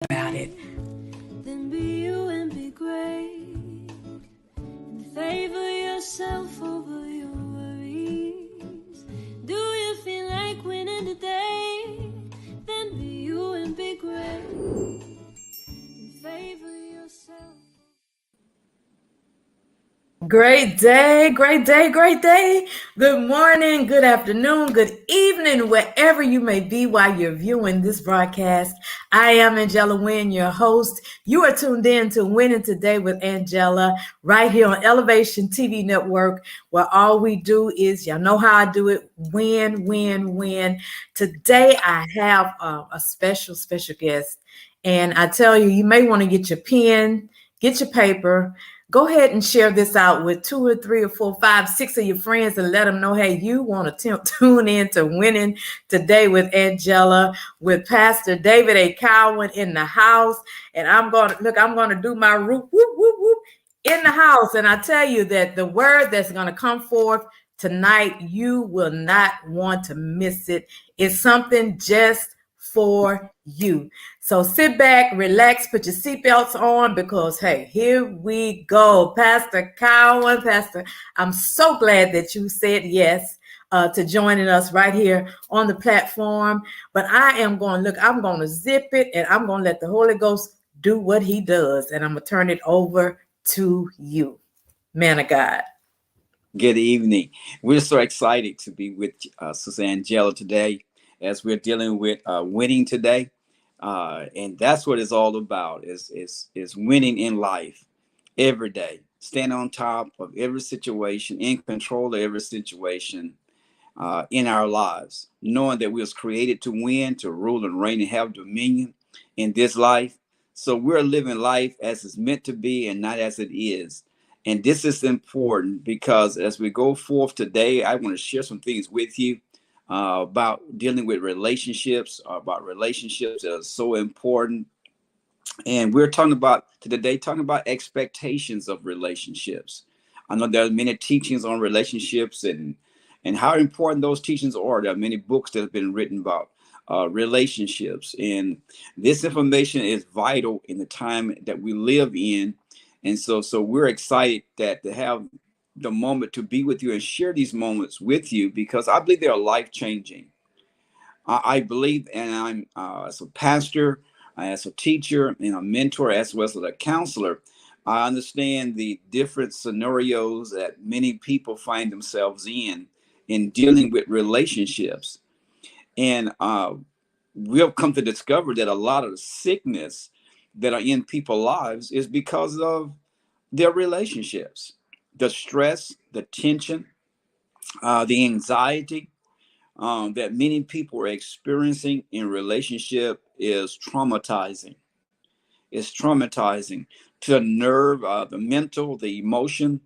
about it. Then be you and be great. And favor yourself over your worries. Do you feel like winning today? Then be you and be great. And favor yourself. Great day, great day, great day. Good morning, good afternoon, good evening, wherever you may be while you're viewing this broadcast. I am Angella Wynn, your host. You are tuned in to Winning Today with Angella right here on Elevation TV Network, where all we do is, y'all know how I do it, win, win, win. Today I have a special guest. And I tell you, you may want to get your pen, get your paper. Go ahead and share this out with 2 or 3 or 4, 5, 6 of your friends and let them know, hey, you want to tune in to Winning Today with Angella, with Pastor David A. Cowan in the house. And I'm going to do my whoop, whoop, whoop, whoop in the house. And I tell you that the word that's going to come forth tonight, you will not want to miss it. It's something just for you. So sit back, relax, put your seatbelts on because, hey, here we go. Pastor Cowan, I'm so glad that you said yes to joining us right here on the platform. But I'm going to zip it and I'm going to let the Holy Ghost do what he does. And I'm going to turn it over to you, man of God. Good evening. We're so excited to be with Sister Angella today as we're dealing with winning today. And that's what it's all about is winning in life every day. Stand on top of every situation, in control of every situation in our lives, knowing that we was created to win, to rule and reign and have dominion in this life. So we're living life as it's meant to be and not as it is. And this is important because as we go forth today, I want to share some things with you about dealing with relationships, about relationships that are so important. And we're talking about expectations of relationships. I know there are many teachings on relationships and how important those teachings are. There are many books that have been written about relationships, and this information is vital in the time that we live in. And so we're excited that to have the moment to be with you and share these moments with you because I believe they are life changing. I believe, and I'm as a pastor, as a teacher, and a mentor, as well as a counselor, I understand the different scenarios that many people find themselves in dealing with relationships. And we've come to discover that a lot of the sickness that are in people's lives is because of their relationships, the stress, the tension, the anxiety that many people are experiencing in relationship is traumatizing. It's traumatizing to the nerve, the mental, the emotion,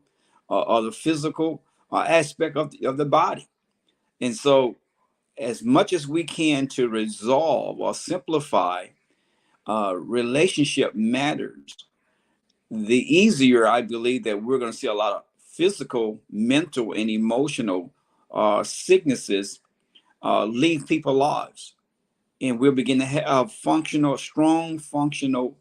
or the physical aspect of the body. And so, as much as we can to resolve or simplify relationship matters, the easier I believe that we're going to see a lot of physical, mental, and emotional sicknesses leave people's lives. And we'll begin to have strong functional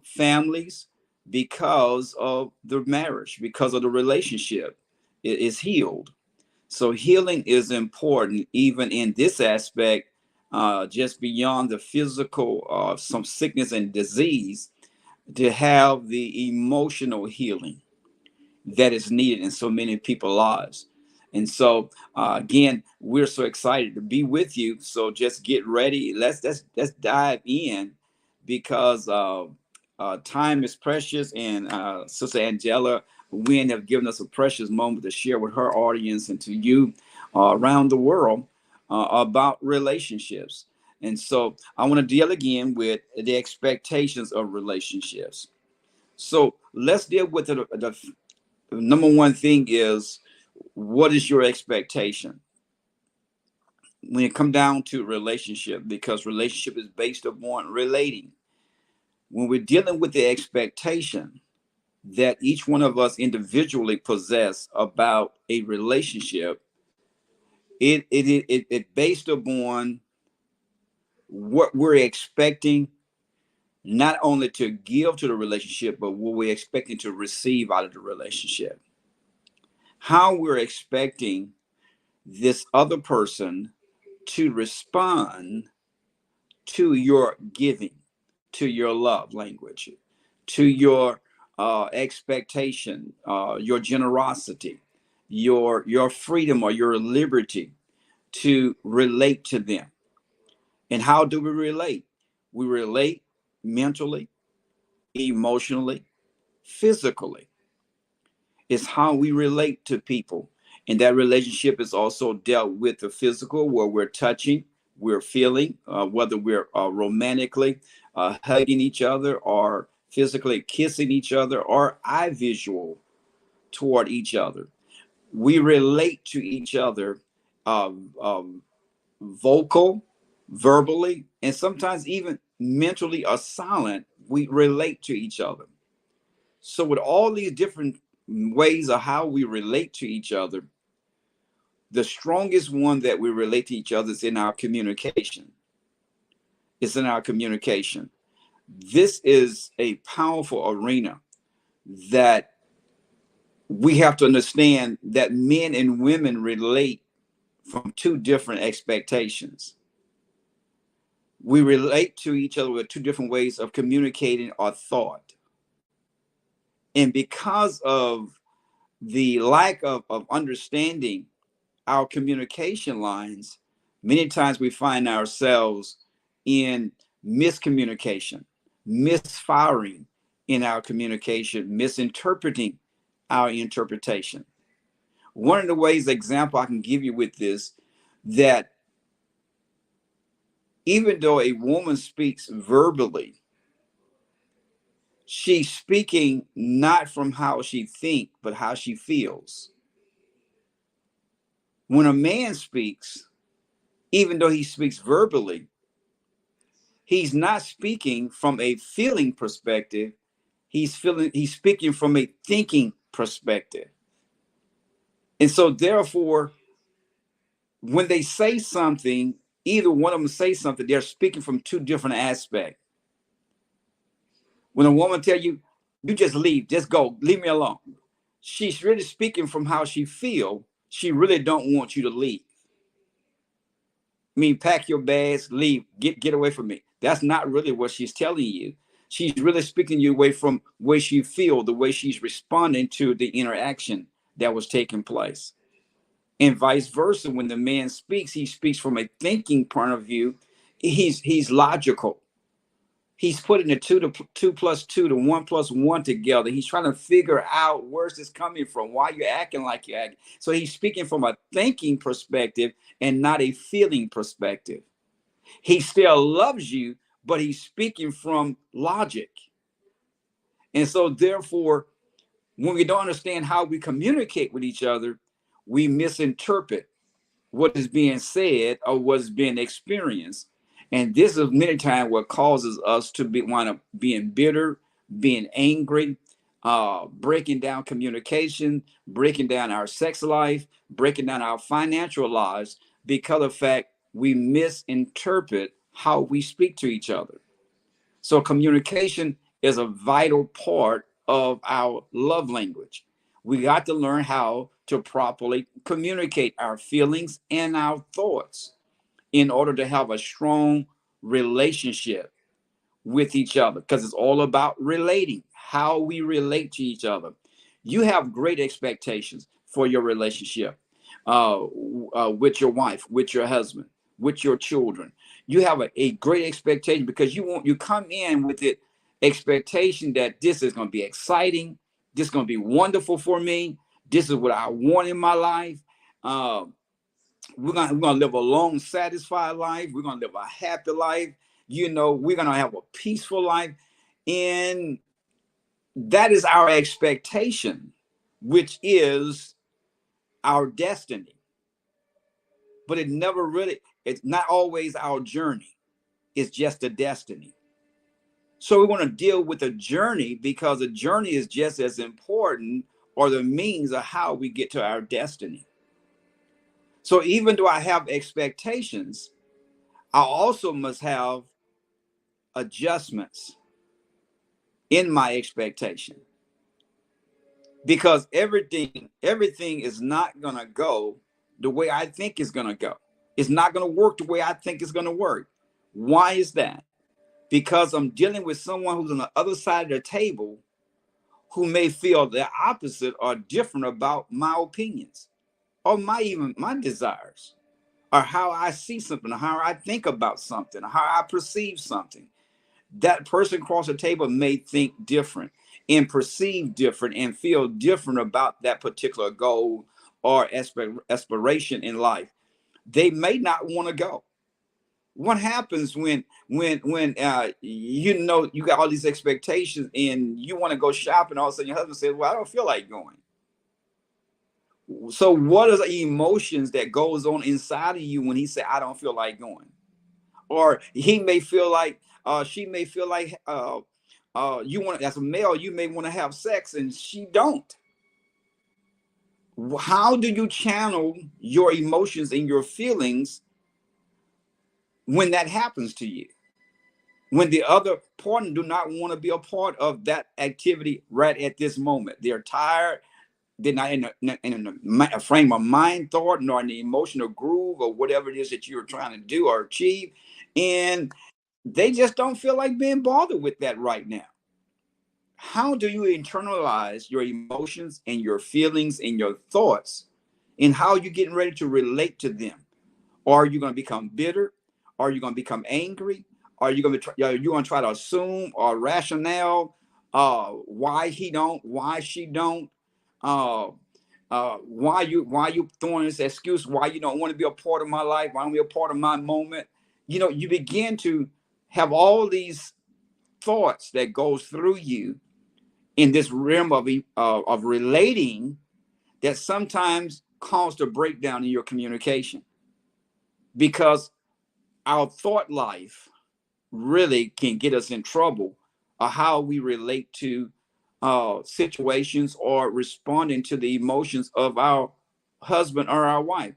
families because of the marriage, because of the relationship is healed. So healing is important even in this aspect, just beyond the physical, some sickness and disease, to have the emotional healing that is needed in so many people's lives. And so again, we're so excited to be with you. So just get ready. Let's dive in because time is precious, and Sister Angella Wynn have given us a precious moment to share with her audience and to you around the world about relationships. And so I want to deal again with the expectations of relationships. So let's deal with the number one thing is, what is your expectation when it comes down to relationship? Because relationship is based upon relating. When we're dealing with the expectation that each one of us individually possess about a relationship, it based upon what we're expecting not only to give to the relationship, but what we're expecting to receive out of the relationship. How we're expecting this other person to respond to your giving, to your love language, to your expectation, your generosity, your freedom or your liberty to relate to them. And how do we relate? We relate mentally, emotionally, physically. It's how we relate to people. And that relationship is also dealt with the physical, where we're touching, we're feeling, whether we're romantically hugging each other or physically kissing each other or eye visual toward each other. We relate to each other um, vocal, verbally, and sometimes even mentally or silent. We relate to each other. So, with all these different ways of how we relate to each other, the strongest one that we relate to each other is in our communication. It's in our communication. This is a powerful arena that we have to understand that men and women relate from two different expectations. We relate to each other with two different ways of communicating our thought. And because of the lack of understanding our communication lines, many times we find ourselves in miscommunication, misfiring in our communication, misinterpreting our interpretation. One of the ways, example I can give you with this, that even though a woman speaks verbally, she's speaking not from how she thinks, but how she feels. When a man speaks, even though he speaks verbally, he's not speaking from a feeling perspective. He's speaking from a thinking perspective. And so therefore, when they say something, either one of them say something, they're speaking from two different aspects. When a woman tell you, you just leave, just go, leave me alone, she's really speaking from how she feel. She really don't want you to leave. I mean, pack your bags, leave, get away from me. That's not really what she's telling you. She's really speaking you away from the way she feel, the way she's responding to the interaction that was taking place. And vice versa, when the man speaks, he speaks from a thinking point of view. He's logical. He's putting the two plus two to one plus one together. He's trying to figure out where's this coming from, why you're acting like you're acting. So he's speaking from a thinking perspective and not a feeling perspective. He still loves you, but he's speaking from logic. And so therefore, when we don't understand how we communicate with each other, we misinterpret what is being said or what's being experienced. And this is many times what causes us to wind up being bitter, being angry, breaking down communication, breaking down our sex life, breaking down our financial lives, because of the fact we misinterpret how we speak to each other. So communication is a vital part of our love language. We got to learn how to properly communicate our feelings and our thoughts in order to have a strong relationship with each other, because it's all about relating, how we relate to each other. You have great expectations for your relationship with your wife, with your husband, with your children. You have a great expectation because you come in with the expectation that this is going to be exciting, this is going to be wonderful for me, this is what I want in my life. We're gonna live a long, satisfied life. We're gonna live a happy life. We're gonna have a peaceful life, and that is our expectation, which is our destiny. But it's not always our journey. It's just a destiny. So we want to deal with the journey, because the journey is just as important, or the means of how we get to our destiny. So even though I have expectations, I also must have adjustments. in my expectation, because everything is not going to go the way I think it's going to go. It's not going to work the way I think it's going to work. Why is that? Because I'm dealing with someone who's on the other side of the table who may feel the opposite or different about my opinions or even my desires, or how I see something, or how I think about something, or how I perceive something. That person across the table may think different and perceive different and feel different about that particular goal or aspiration in life. They may not want to go. What happens when you got all these expectations and you want to go shopping, all of a sudden your husband says, well, I don't feel like going. So what are the emotions that goes on inside of you when he said, I don't feel like going? Or he may feel like, she may feel like, you want, as a male, you may want to have sex and she don't. How do you channel your emotions and your feelings when that happens to you? When the other partner do not want to be a part of that activity right at this moment. They're tired. They're not in a frame of mind thought, nor in the emotional groove or whatever it is that you're trying to do or achieve. And they just don't feel like being bothered with that right now. How do you internalize your emotions and your feelings and your thoughts, and how you're getting ready to relate to them? Or are you going to become bitter? Are you going to become angry? Are you going to try to assume or rationale why he don't, why she don't, why you throwing this excuse, why you don't want to be a part of my life, why don't be a part of my moment? You begin to have all these thoughts that goes through you in this realm of relating, that sometimes cause a breakdown in your communication, because our thought life really can get us in trouble, or how we relate to situations or responding to the emotions of our husband or our wife.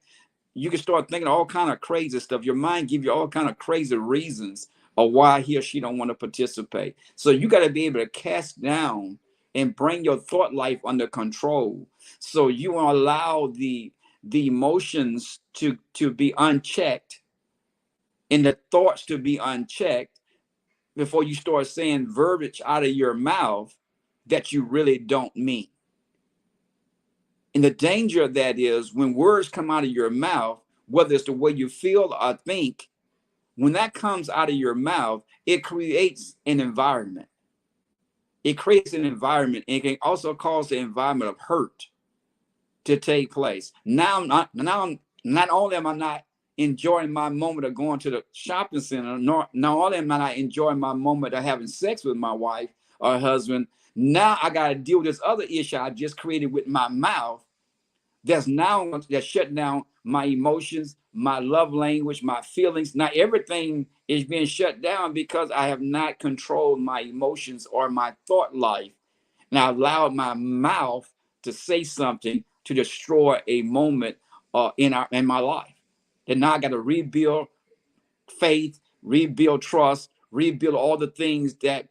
You can start thinking all kind of crazy stuff. Your mind give you all kind of crazy reasons of why he or she don't want to participate. So you got to be able to cast down and bring your thought life under control, so you allow the emotions to be unchecked and the thoughts to be unchecked before you start saying verbiage out of your mouth that you really don't mean. And the danger of that is when words come out of your mouth, whether it's the way you feel or think, when that comes out of your mouth, it creates an environment. It creates an environment, and it can also cause the environment of hurt to take place. Now, not only am I not enjoying my moment of going to the shopping center, not only am I not enjoying my moment of having sex with my wife or husband, now I got to deal with this other issue I just created with my mouth, that's shutting down my emotions, my love language, my feelings. Now everything is being shut down because I have not controlled my emotions or my thought life, and I allowed my mouth to say something to destroy a moment in my life. And now I got to rebuild faith, rebuild trust, rebuild all the things that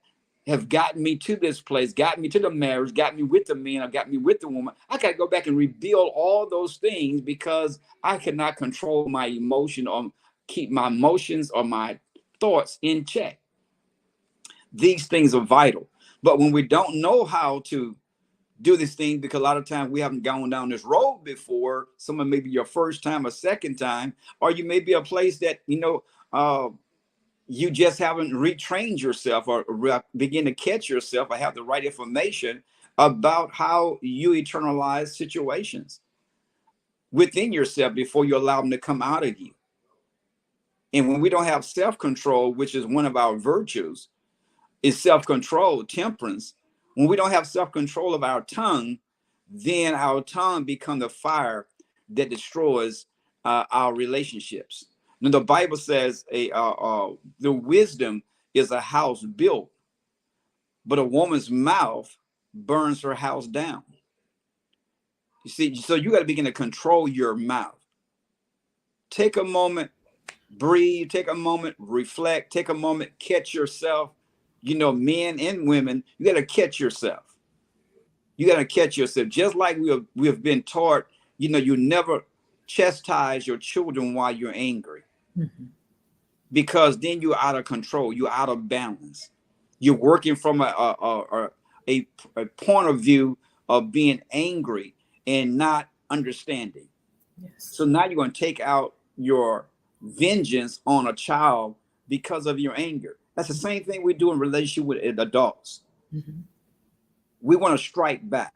have gotten me to this place, got me to the marriage, got me with the man, or got me with the woman. I got to go back and rebuild all those things because I cannot control my emotion or keep my emotions or my thoughts in check. These things are vital. But when we don't know how to do this thing, because a lot of times we haven't gone down this road before, someone maybe your first time or second time, or you may be a place that, you just haven't retrained yourself or begin to catch yourself or have the right information about how you internalize situations within yourself before you allow them to come out of you. And when we don't have self-control, which is one of our virtues, is self-control, temperance. When we don't have self-control of our tongue, then our tongue becomes the fire that destroys our relationships. Now, the Bible says the wisdom is a house built, but a woman's mouth burns her house down. You see, so you got to begin to control your mouth. Take a moment, breathe, take a moment, reflect, take a moment, catch yourself. You know, men and women, you got to catch yourself. You got to catch yourself. Just like we have been taught, you know, you never chastise your children while you're angry, Mhm. because then you're out of control. You're out of balance. You're working from a point of view of being angry and not understanding. Yes. So now you're going to take out your vengeance on a child because of your anger. That's the same thing we do in relationship with adults. Mhm. We want to strike back.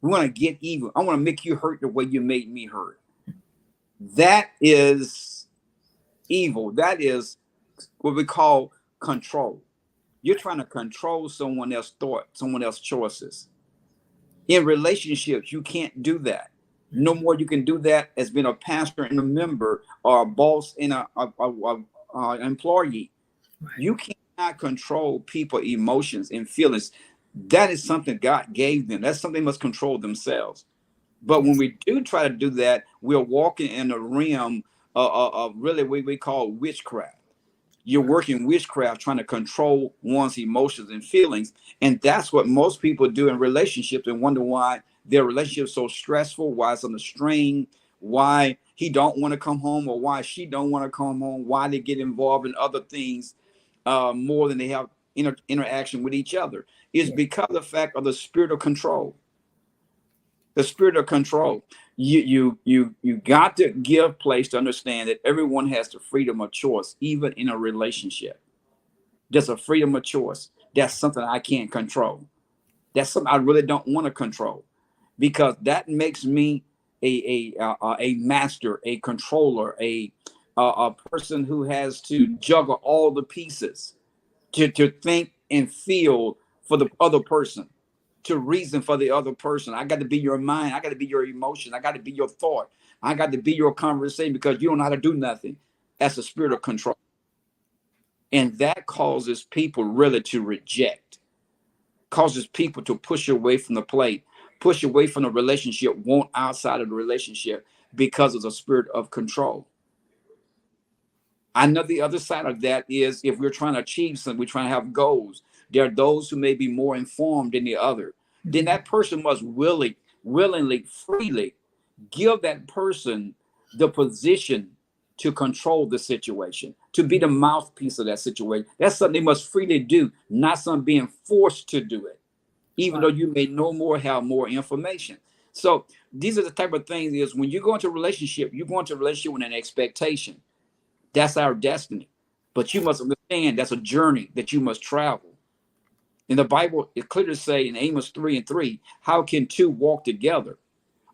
We want to get even. I want to make you hurt the way you made me hurt. That is evil. That is what we call control. You're trying to control someone else's thought, someone else's choices. In relationships, you can't do that. No Mhm. more you can do that as being a pastor and a member or a boss and employee. Right. You cannot control people emotions and feelings. That is something God gave them. That's something they must control themselves. But when Yes. we do try to do that, we're walking in a realm of really what we call witchcraft. You're Right. working witchcraft, trying to control one's emotions and feelings. And that's what most people do in relationships, and wonder why their relationship is so stressful, why it's under strain, why he don't want to come home, or why she don't want to come home, why they get involved in other things more than they have interaction with each other. Is Yeah. because of the fact of the spirit of control. The spirit of control. You got to give place to understand that everyone has the freedom of choice, even in a relationship. There's a freedom of choice. That's something I can't control. That's something I really don't want to control, because that makes me a master, a controller, a person who has to juggle all the pieces, to think and feel for the other person, to reason for the other person. I got to be your mind. I got to be your emotion. I got to be your thought. I got to be your conversation, because you don't know how to do nothing. That's a spirit of control. And that causes people really to reject, causes people to push away from the plate, push away from the relationship, want outside of the relationship, because of the spirit of control. I know the other side of that is, if we're trying to achieve something, we're trying to have goals. There are those who may be more informed than the other. Then Mhm. that person must willingly, freely give that person the position to control the situation, to be the mouthpiece of that situation. That's something they must freely do, not something being forced to do it, even though Right. you may know more, have more information. So these are the type of things is, when you go into a relationship, you go into a relationship with an expectation. That's our destiny. But you must understand that's a journey that you must travel. In the Bible, it clearly say in Amos 3:3, how can two walk together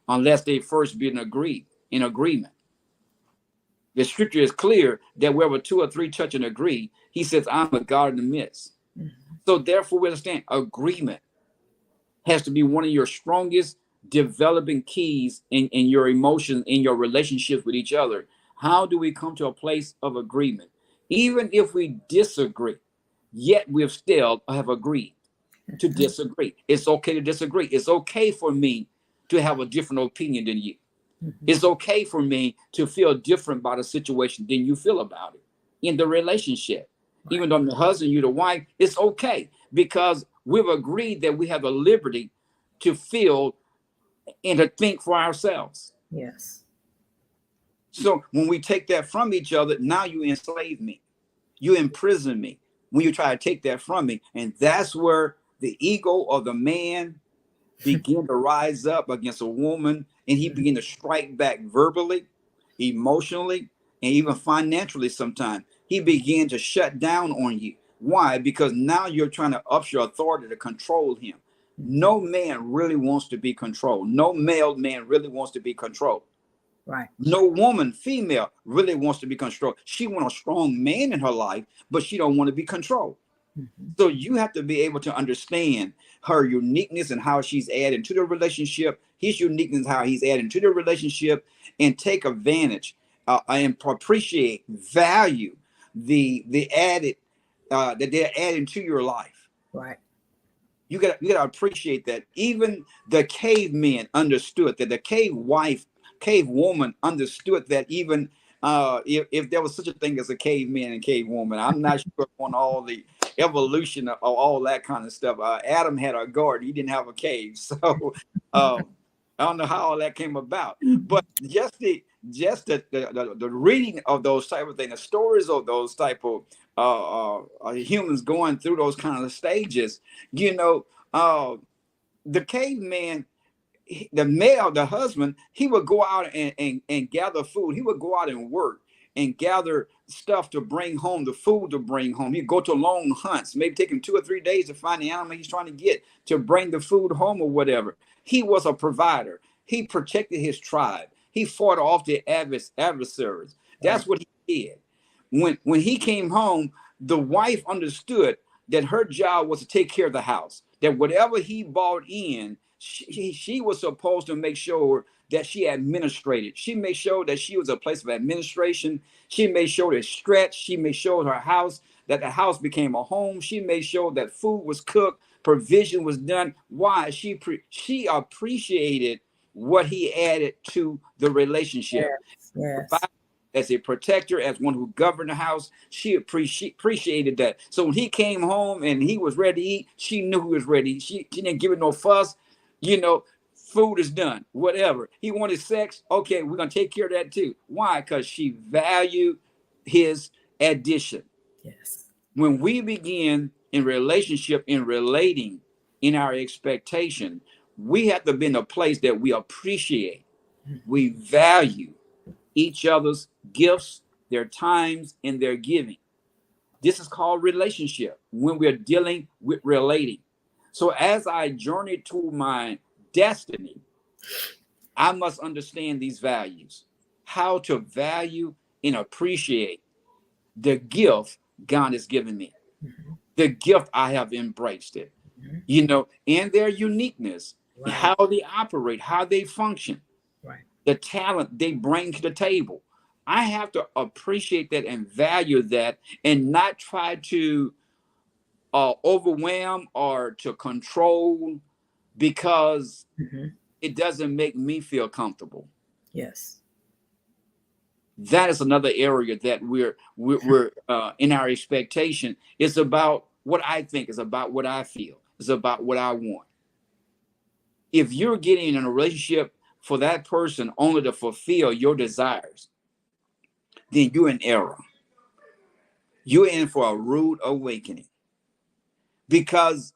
unless they first be in agreement? The scripture is clear that wherever two or three touch and agree, he says, I'm a God in the midst. Mhm. So therefore, we understand agreement has to be one of your strongest developing keys in your emotions, in your relationships with each other. How do we come to a place of agreement? Even if we disagree, yet we still have agreed to Mhm. disagree. It's okay to disagree. It's okay for me to have a different opinion than you. Mhm. It's okay for me to feel different about a situation than you feel about it in the relationship. Right. Even though I'm the husband, you're the wife, it's okay, because we've agreed that we have the liberty to feel and to think for ourselves. Yes. So when we take that from each other, now you enslave me, you imprison me when you try to take that from me. And that's where the ego of the man begin to rise up against a woman, and he Mhm. begin to strike back verbally, emotionally, and even financially. Sometimes he began to shut down on you. Why? Because now you're trying to up your authority to control him. Mhm. No man really wants to be controlled. No male man really wants to be controlled. Right. No woman, female, really wants to be controlled. She wants a strong man in her life, but she don't want to be controlled. Mhm. So you have to be able to understand her uniqueness and how she's adding to the relationship, his uniqueness, how he's adding to the relationship, and take advantage and appreciate, value the added that they're adding to your life. Right. You gotta appreciate that. Even the cavemen understood that. The cave woman understood that. Even if there was such a thing as a caveman and cave woman, I'm not sure on all evolution of all that kind of stuff. Adam had a garden; he didn't have a cave. So um, I don't know how all that came about, but just the reading of those type of things, the stories of those type of humans going through those kind of stages, you know, the caveman, the male, the husband, he would go out and gather food. He would go out and work and gather stuff to bring home, the food to bring home. He'd go to long hunts, maybe take him 2 or 3 days to find the animal he's trying to get to bring the food home or whatever. He was a provider. He protected his tribe. He fought off the adversaries. That's what he did. When he came home, the wife understood that her job was to take care of the house, that whatever he brought in, she was supposed to make sure that she administrated. She made sure that she was a place of administration. She made sure it stretched. She made sure her house, that the house became a home. She made sure that food was cooked, provision was done. Why? She appreciated what he added to the relationship. Yes. As a protector, as one who governed the house, she appreciated that. So when he came home and he was ready to eat, she knew he was ready. She didn't give it no fuss. You know, food is done, whatever. He wanted sex. Okay, we're going to take care of that too. Why? Because she valued his addition. Yes. When we begin in relationship, in relating, in our expectation, we have to be in a place that we appreciate, we value each other's gifts, their times, and their giving. This is called relationship when we're dealing with relating. So as I journey to my destiny, I must understand these values, how to value and appreciate the gift God has given me, the gift I have embraced it, you know, and their uniqueness, Right. how they operate, how they function, Right. the talent they bring to the table. I have to appreciate that and value that and not try to overwhelm or to control because it doesn't make me feel comfortable. Yes. That is another area that we're in our expectation. It's about what I think, it's about what I feel, it's about what I want. If you're getting in a relationship for that person only to fulfill your desires, then you're in error. You're in for a rude awakening, because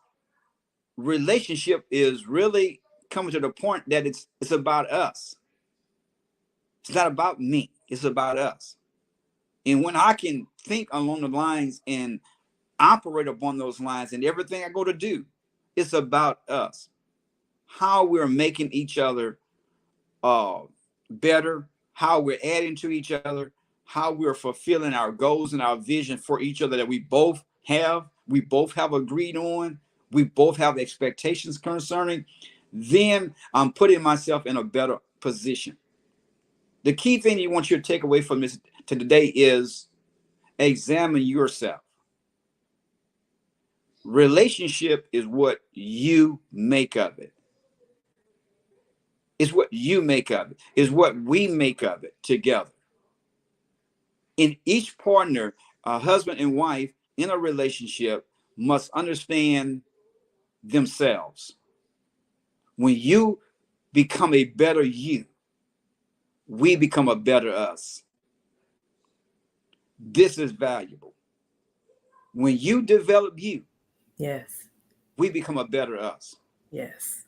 relationship is really coming to the point that it's about us. It's not about me. It's about us. And when I can think along the lines and operate upon those lines and everything I go to do, it's about us. How we're making each other better, how we're adding to each other, how we're fulfilling our goals and our vision for each other that we both have agreed on, we both have expectations concerning, then I'm putting myself in a better position. The key thing you want you to take away from this to today is examine yourself. Relationship is what you make of it. It's what you make of it. It's what we make of it together. In each partner, a husband and wife in a relationship must understand themselves. When you become a better you, we become a better us. This is valuable. When you develop you, Yes. we become a better us. Yes.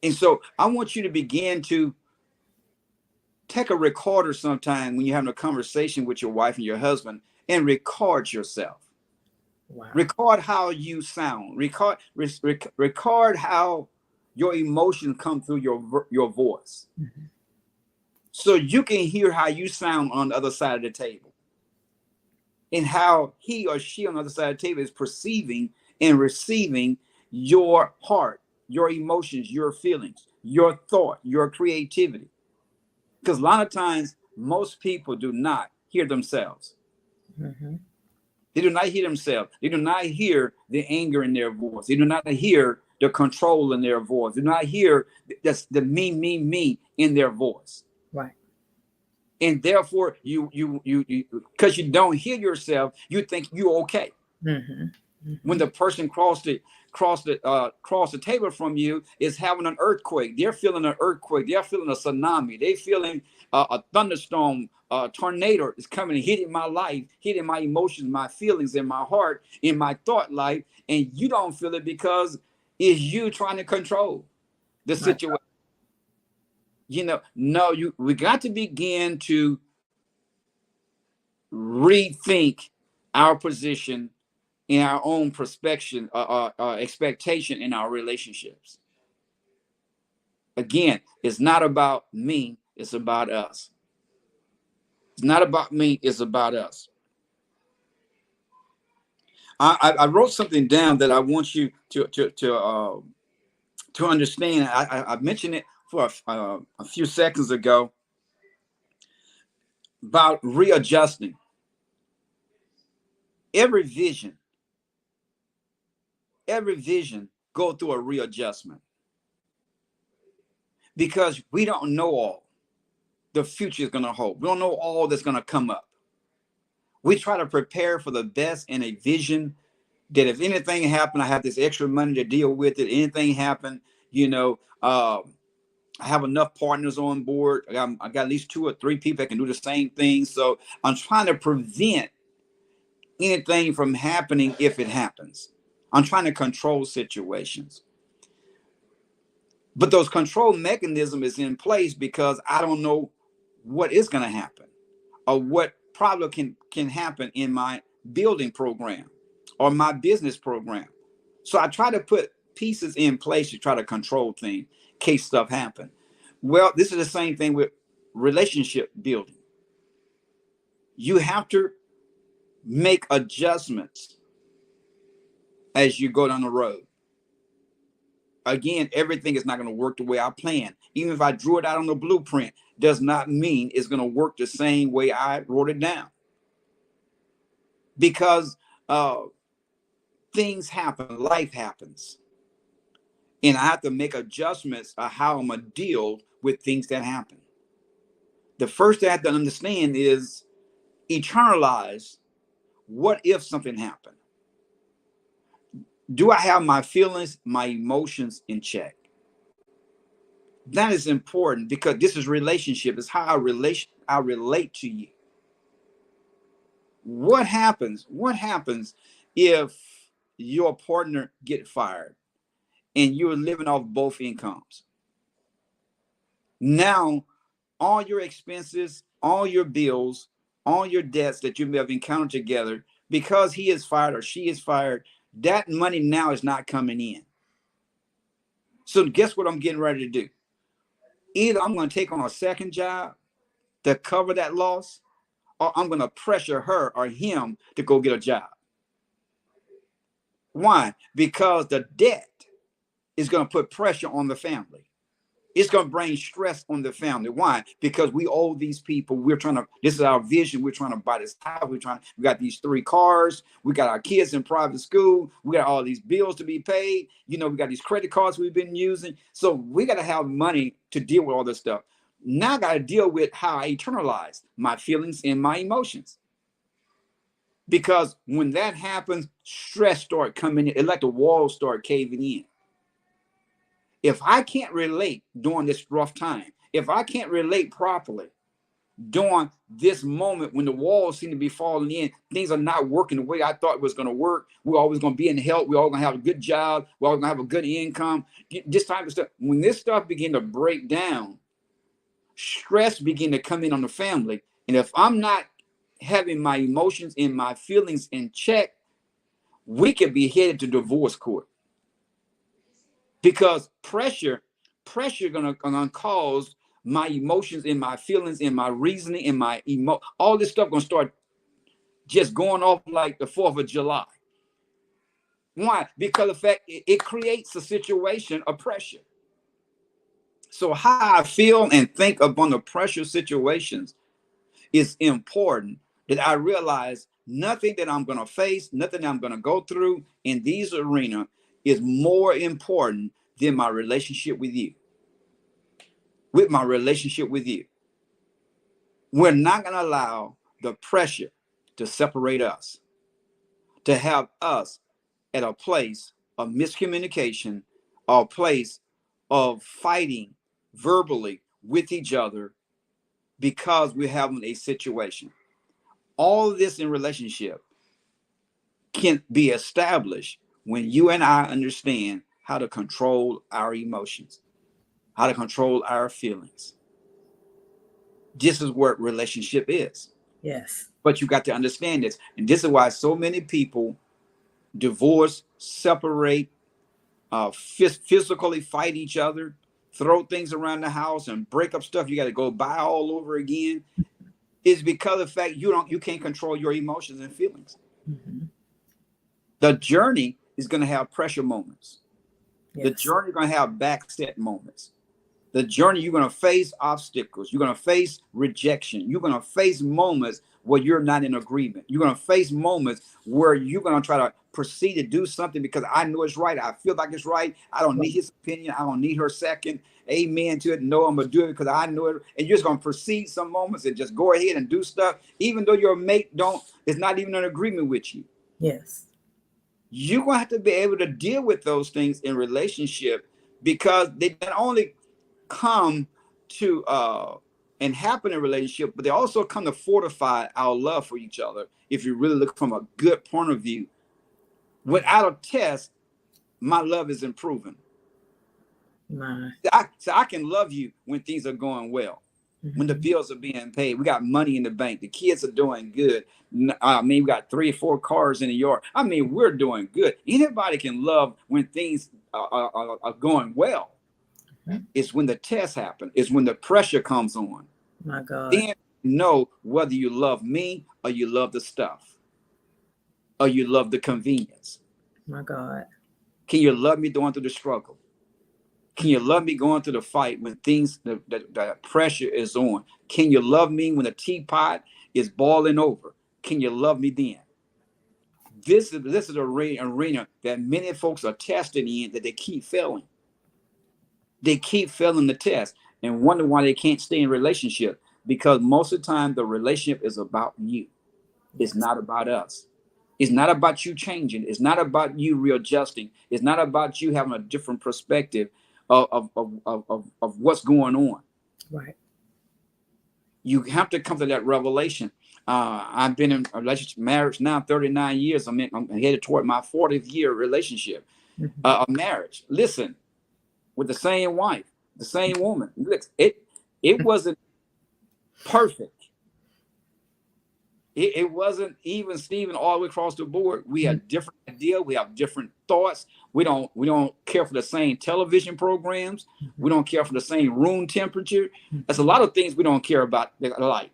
And so I want you to begin to take a recorder sometime when you're having a conversation with your wife and your husband and record yourself. Wow. Record how you sound. Record how your emotions come through your voice. So you can hear how you sound on the other side of the table and how he or she on the other side of the table is perceiving and receiving your heart, your emotions, your feelings, your thought, your creativity. Because a lot of times, most people do not hear themselves. They do not hear themselves. They do not hear the anger in their voice. They do not hear the control in their voice. They do not hear the me in their voice. Right. And therefore, you because you don't hear yourself, you think you're okay. Mhm. When Mhm. the person cross the table from you is having an earthquake, they're feeling an earthquake, they're feeling a tsunami, they're feeling a thunderstorm, a tornado is coming and hitting my life, hitting my emotions, my feelings, in my heart, in my thought life, and you don't feel it because it's you trying to control the Right. situation. No, we got to begin to rethink our position in our own perspection, expectation in our relationships. Again, it's not about me, it's about us. It's not about me, it's about us. I wrote something down that I want you to understand. I mentioned it for a few seconds ago about readjusting. Every vision, every vision go through a readjustment because we don't know all the future is going to hold. We don't know all that's going to come up. We try to prepare for the best in a vision that if anything happened, I have this extra money to deal with it. Anything happened, I have enough partners on board. I got at least 2 or 3 people that can do the same thing. So I'm trying to prevent anything from happening if it happens. I'm trying to control situations. But those control mechanism is in place because I don't know what is going to happen or what problem can happen in my building program or my business program. So I try to put pieces in place to try to control things in case stuff happen. Well, this is the same thing with relationship building. You have to make adjustments as you go down the road. Again, everything is not going to work the way I plan. Even if I drew it out on the blueprint, does not mean it's going to work the same way I wrote it down. Because things happen, life happens. And I have to make adjustments of how I'm going to deal with things that happen. The first thing I have to understand is eternalize what if something happened? Do I have my feelings, my emotions in check? That is important because this is relationship. It's how I relate to you. What happens? What happens if your partner get fired and you're living off both incomes? Now, all your expenses, all your bills, all your debts that you may have encountered together, because he is fired or she is fired, that money now is not coming in. So guess what I'm getting ready to do? Either I'm going to take on a second job to cover that loss, or I'm going to pressure her or him to go get a job. Why? Because the debt is going to put pressure on the family. It's going to bring stress on the family. Why? Because we owe these people. This is our vision. We're trying to buy this house. We got these 3 cars. We got our kids in private school. We got all these bills to be paid. We got these credit cards we've been using. So we got to have money to deal with all this stuff. Now I got to deal with how I internalize my feelings and my emotions. Because when that happens, stress start coming in. It's like the walls start caving in. If I can't relate during this rough time, if I can't relate properly during this moment when the walls seem to be falling in, things are not working the way I thought it was going to work. We're always going to be in help. We're all going to have a good job. We're all going to have a good income. This type of stuff. When this stuff begin to break down, stress begin to come in on the family. And if I'm not having my emotions and my feelings in check, we could be headed to divorce court. Because pressure gonna cause my emotions and my feelings and my reasoning and my all this stuff gonna start just going off like the 4th of July. Why? Because the fact it creates a situation of pressure. So how I feel and think upon the pressure situations is important, that I realize nothing that I'm gonna face, nothing that I'm gonna go through in these arenas is more important than my relationship with you. With my relationship with you. We're not going to allow the pressure to separate us. to have us at a place of miscommunication, or a place of fighting verbally with each other because we're having a situation. All of this in relationship can be established when you and I understand how to control our emotions, how to control our feelings. This is what relationship is. Yes. But you got to understand this. And this is why so many people divorce, separate, physically fight each other, throw things around the house and break up stuff you got to go buy all over again. Is because of the fact you can't control your emotions and feelings. Mm-hmm. The journey is going to have pressure moments. Yes. The journey is going to have backset moments. The journey, you're going to face obstacles. You're going to face rejection. You're going to face moments where you're not in agreement. You're going to face moments where you're going to try to proceed to do something because I know it's right. I feel like it's right. I don't need his opinion. I don't need her second. Amen to it. No, I'm going to do it because I know it. And you're just going to proceed some moments and just go ahead and do stuff, even though your mate is not even in agreement with you. Yes. You're going to have to be able to deal with those things in relationship, because they not only come to and happen in relationship, but they also come to fortify our love for each other. If you really look from a good point of view, without a test, my love is improving. I can love you when things are going well, when the bills are being paid, we got money in the bank, the kids are doing good. I mean, we got 3 or 4 cars in the yard. I mean, we're doing good. Anybody can love when things are going well. It's when the test happens. It's when the pressure comes on. My God. Then know whether you love me or you love the stuff or you love the convenience. My God. Can you love me going through the struggle? Can you love me going through the fight when things, the pressure is on? Can you love me when the teapot is boiling over? Can you love me then? This is an arena that many folks are tested in, that they keep failing. They keep failing the test and wonder why they can't stay in relationship, because most of the time the relationship is about you. It's not about us. It's not about you changing. It's not about you readjusting. It's not about you having a different perspective of what's going on. Right. You have to come to that revelation. I've been in a relationship, marriage now 39 years. I'm headed toward my 40th year relationship, of marriage. Listen, with the same wife, the same woman. Look, it wasn't perfect. It wasn't even Steven all the way across the board. We have different ideas. We have different thoughts. We don't care for the same television programs. We don't care for the same room temperature. There's a lot of things we don't care about alike.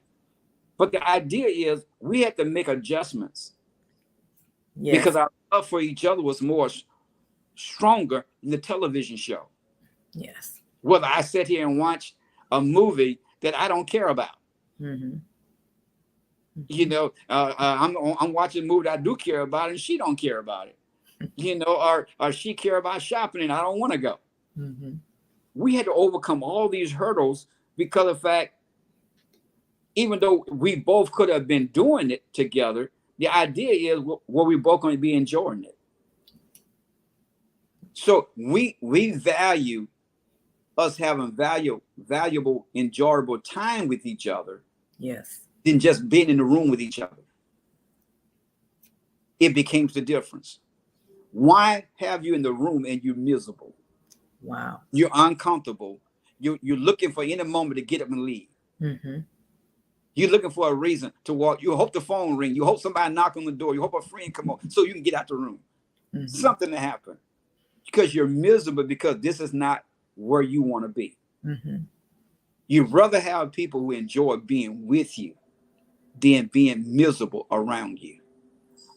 But the idea is we had to make adjustments. Yes. Because our love for each other was more stronger than the television show. Yes. Whether I sit here and watch a movie that I don't care about. You know, I'm watching a movie that I do care about, and she don't care about it. You know, or she care about shopping, and I don't want to go. We had to overcome all these hurdles because of the fact, even though we both could have been doing it together, the idea is we both going to be enjoying it. So we value us having valuable, enjoyable time with each other. Yes. Than just being in the room with each other. It becomes the difference. Why have you in the room and you're miserable? Wow. You're uncomfortable. You're looking for any moment to get up and leave. You're looking for a reason to walk. You hope the phone ring. You hope somebody knock on the door. You hope a friend come on so you can get out the room. Something to happen. Because you're miserable, because this is not where you want to be. You'd rather have people who enjoy being with you than being miserable around you.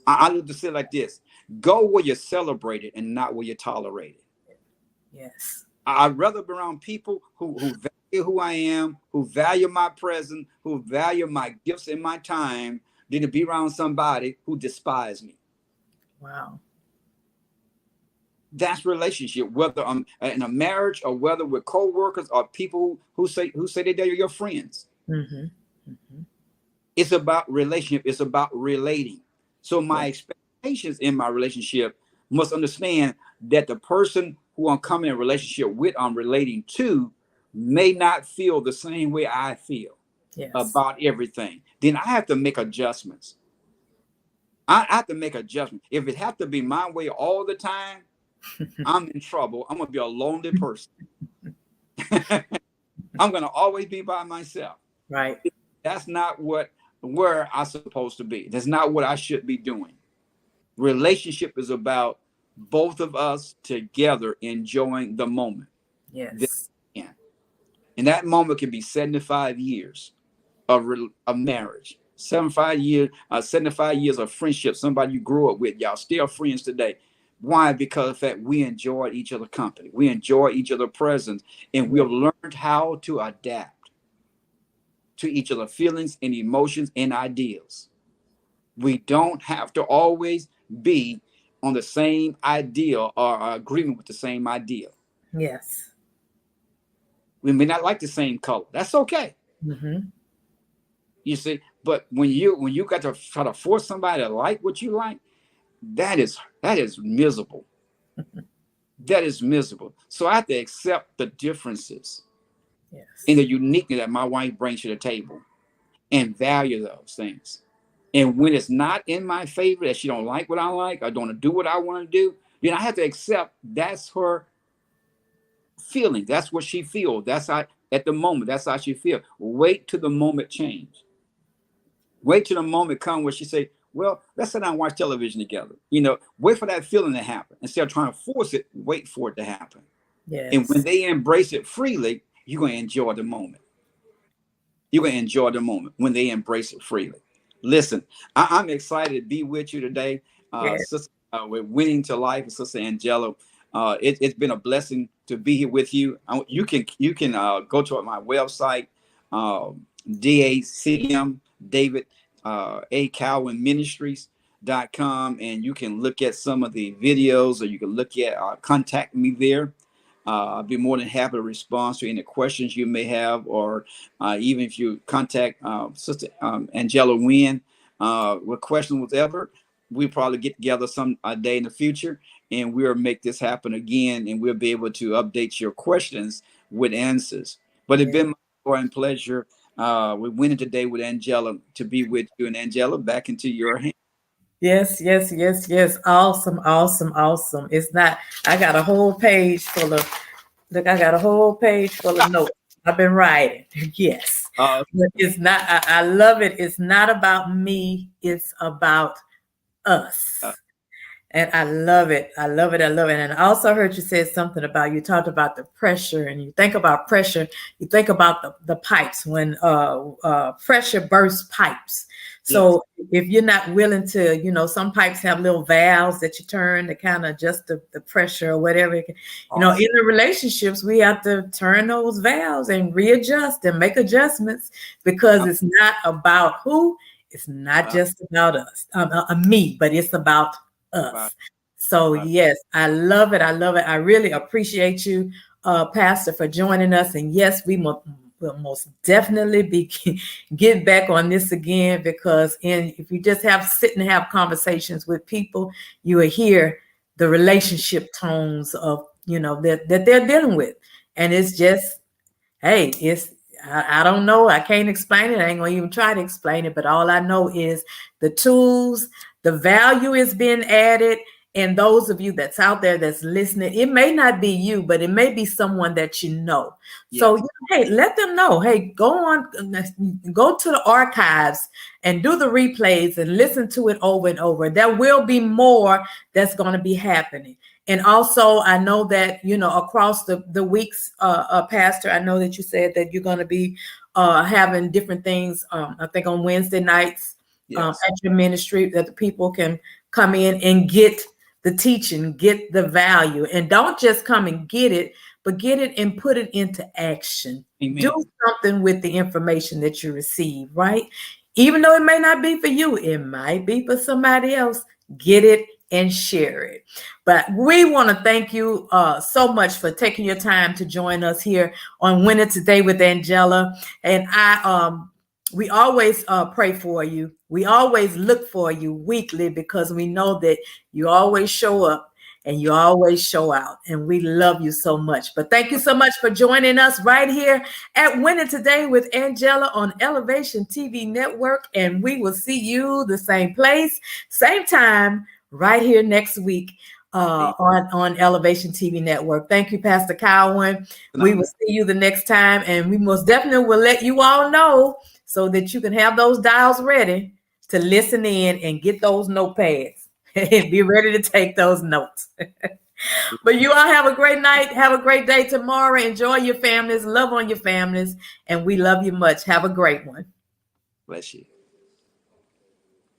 I like to say it like this: go where you're celebrated and not where you're tolerated. Yes. I'd rather be around people who value who I am, who value my presence, who value my gifts and my time, than to be around somebody who despises me. Wow. That's relationship, whether I'm in a marriage or whether we're co-workers or people who say they're your friends. It's about relationship. It's about relating. So my patience in my relationship must understand that the person who I'm coming in relationship with, I'm relating to, may not feel the same way I feel Yes. about everything. Then I have to make adjustments. I have to make adjustments. If it have to be my way all the time, I'm in trouble. I'm gonna be a lonely person. I'm gonna always be by myself. Right. That's not what where I'm supposed to be. That's not what I should be doing. Relationship is about both of us together enjoying the moment. That Yes. we can. And that moment can be 75 years of marriage, 75 years of friendship, somebody you grew up with, y'all still friends today. Why? Because of the fact we enjoyed each other company, we enjoy each other presence, and we Yeah. have learned how to adapt to each other feelings and emotions and ideals. We don't have to always be on the same ideal or agreement with the same ideal. Yes. We may not like the same color. That's okay. Mm-hmm. You see, but when you got to try to force somebody to like what you like, that is miserable. That is miserable. So I have to accept the differences and Yes. the uniqueness that my wife brings to the table and value those things. And when it's not in my favor, that she don't like what I like or don't do what I want to do, then I have to accept that's her feeling. That's what she feels. That's how at the moment. That's how she feels. Wait till the moment change. Wait till the moment come where she say, "Well, let's sit down and watch television together." Wait for that feeling to happen instead of trying to force it. Wait for it to happen. And when Yes. they embrace it freely, you're gonna enjoy the moment. You're gonna enjoy the moment when they embrace it freely. Listen, I'm excited to be with you today, Yes. sister. We're winning to life, sister Angela. It's been a blessing to be here with you. You can go to my website, DACM David A Cowan Ministries.com, and you can look at some of the videos, or you can look at contact me there. I'll be more than happy to respond to any questions you may have, or even if you contact Sister Angella Wynn with questions, whatever. We'll probably get together some day in the future, and we'll make this happen again, and we'll be able to update your questions with answers. But it's Yes. been my joy and pleasure. We're winning today with Angella to be with you, and Angella, back into your hands. Yes, yes, yes, yes. Awesome, awesome, awesome. It's not, I got a whole page full of, look, I got a whole page full of notes. I've been writing. Yes. Uh, But it's not, I love it. It's not about me, it's about uh, us. And I love it. I love it. I love it. And I also heard you say something about, you talked about the pressure, and you think about pressure, you think about the pipes when pressure bursts pipes. yes. So if you're not willing to, some pipes have little valves that you turn to kind of adjust the pressure or whatever. Awesome. In the relationships, we have to turn those valves and readjust and make adjustments, because it's not about who, it's not Uh, just about us, me, but it's about uh, us. So uh, yes, I love it. I love it. I really appreciate you, Pastor, for joining us. And yes, will most definitely be get back on this again, because if you just sit and have conversations with people, you will hear the relationship tones of that they're dealing with, and it's just, hey, I don't know. I can't explain it. I ain't gonna even try to explain it. But all I know is the tools, the value is being added. And those of you that's out there that's listening, it may not be you, but it may be someone that you know. So yes. hey, let them know. Hey, go to the archives and do the replays and listen to it over and over. There will be more that's going to be happening. And also, I know that, across the weeks, Pastor, I know that you said that you're going to be having different things, I think on Wednesday nights Yes. at your ministry, that the people can come in and get the teaching, get the value. And don't just come and get it, but get it and put it into action. Do Amen. something with the information that you receive, right? Even though it may not be for you, it might be for somebody else. Get it and share it. But we want to thank you so much for taking your time to join us here on Winning Today with Angella. And We always pray for you. We always look for you weekly because we know that you always show up and you always show out. And we love you so much. But thank you so much for joining us right here at Winning Today with Angella on Elevation TV Network. And we will see you the same place, same time, right here next week on Elevation TV Network. Thank you, Pastor Cowan. We will see you the next time. And we most definitely will let you all know so that you can have those dials ready to listen in and get those notepads and be ready to take those notes. But you all have a great night. Have a great day tomorrow. Enjoy your families. Love on your families. And we love you much. Have a great one. Bless you.